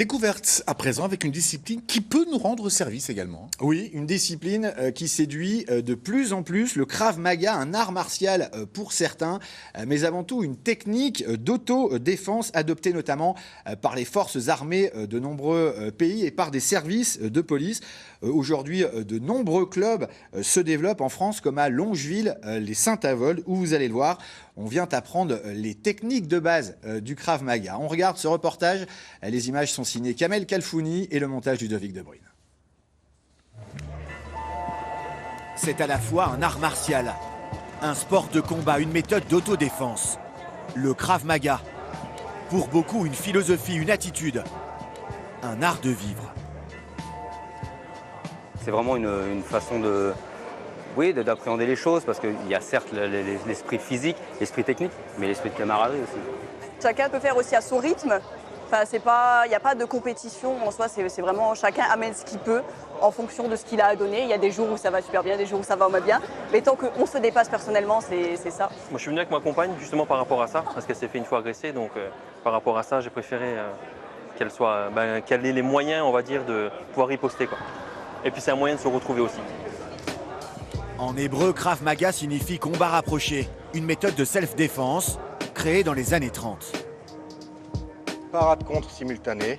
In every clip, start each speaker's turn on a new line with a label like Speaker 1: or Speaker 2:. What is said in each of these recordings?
Speaker 1: Découverte à présent avec une discipline qui peut nous rendre service également.
Speaker 2: Oui, une discipline qui séduit de plus en plus, le Krav Maga, un art martial pour certains, mais avant tout une technique d'autodéfense adoptée notamment par les forces armées de nombreux pays et par des services de police. Aujourd'hui, de nombreux clubs se développent en France, comme à Longeville, les Saint-Avold, où vous allez le voir, on vient apprendre les techniques de base du Krav Maga. On regarde ce reportage, les images sont signées Kamel Kalfouni et le montage Ludovic De Bruyne.
Speaker 3: C'est à la fois un art martial, un sport de combat, une méthode d'autodéfense. Le Krav Maga, pour beaucoup une philosophie, une attitude, un art de vivre.
Speaker 4: C'est vraiment une façon d'appréhender les choses, parce qu'il y a certes l'esprit physique, l'esprit technique, mais l'esprit de camaraderie aussi.
Speaker 5: Chacun peut faire aussi à son rythme. Enfin, il n'y a pas de compétition en soi, c'est vraiment chacun amène ce qu'il peut en fonction de ce qu'il a à donner. Il y a des jours où ça va super bien, des jours où ça va moins bien. Mais tant qu'on se dépasse personnellement, c'est ça.
Speaker 6: Moi, je suis venu avec ma compagne justement par rapport à ça, parce qu'elle s'est fait une fois agresser. Donc par rapport à ça, j'ai préféré qu'elle ait les moyens, on va dire, de pouvoir riposter, quoi. Et puis c'est un moyen de se retrouver aussi.
Speaker 3: En hébreu, Krav Maga signifie combat rapproché, une méthode de self-défense créée dans les années 30.
Speaker 7: Parade contre simultanée.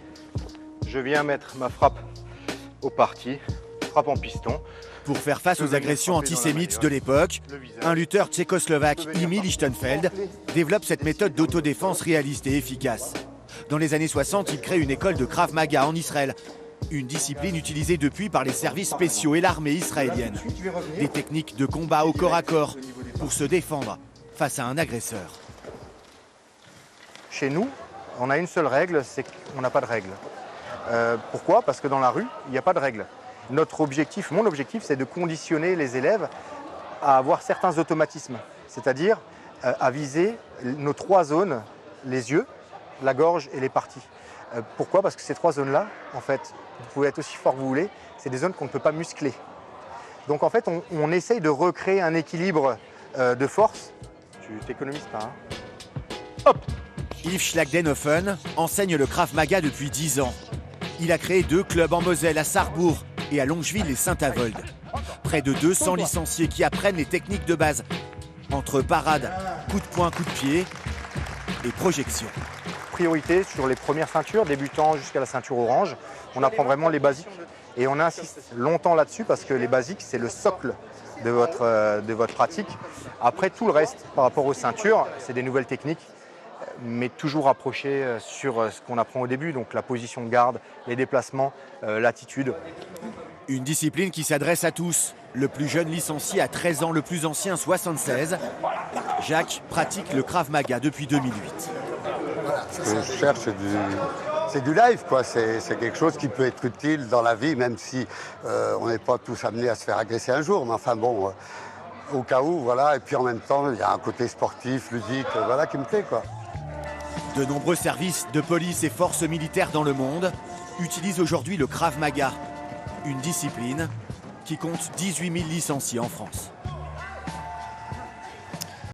Speaker 7: Je viens mettre ma frappe au parti, frappe en piston.
Speaker 3: Pour faire face aux agressions antisémites de l'époque, un lutteur tchécoslovaque, Emil Lichtenfeld, développe cette méthode d'autodéfense réaliste et efficace. Dans les années 60, il crée une école de Krav Maga en Israël, une discipline utilisée depuis par les services spéciaux et l'armée israélienne. Des techniques de combat au corps à corps pour se défendre face à un agresseur.
Speaker 7: Chez nous, on a une seule règle, c'est qu'on n'a pas de règle. Pourquoi? Parce que dans la rue, il n'y a pas de règle. Mon objectif, c'est de conditionner les élèves à avoir certains automatismes, c'est-à-dire à viser nos 3 zones, les yeux, la gorge et les parties. Pourquoi? Parce que ces 3 zones-là, en fait, vous pouvez être aussi fort que vous voulez, c'est des zones qu'on ne peut pas muscler. Donc en fait, on essaye de recréer un équilibre de force. Tu t'économises pas, hein? Hop!
Speaker 3: Yves Schlagdenhoffen enseigne le Krav Maga depuis 10 ans. Il a créé 2 clubs en Moselle, à Sarrebourg et à Longeville et Saint-Avold. Près de 200 licenciés qui apprennent les techniques de base, entre parade, coup de poing, coup de pied et projection.
Speaker 7: Priorité sur les premières ceintures, débutant jusqu'à la ceinture orange. On apprend vraiment les basiques. Et on insiste longtemps là-dessus parce que les basiques, c'est le socle de votre pratique. Après, tout le reste, par rapport aux ceintures, c'est des nouvelles techniques, mais toujours approchées sur ce qu'on apprend au début, donc la position de garde, les déplacements, l'attitude.
Speaker 3: Une discipline qui s'adresse à tous. Le plus jeune licencié a 13 ans, le plus ancien 76. Jacques pratique le Krav Maga depuis 2008.
Speaker 8: Ce que je cherche, c'est du live, quoi. C'est quelque chose qui peut être utile dans la vie, même si on n'est pas tous amenés à se faire agresser un jour. Mais enfin bon, au cas où, voilà. Et puis en même temps, il y a un côté sportif, ludique, voilà, qui me plaît, quoi.
Speaker 3: De nombreux services de police et forces militaires dans le monde utilisent aujourd'hui le Krav Maga, une discipline qui compte 18 000 licenciés en France.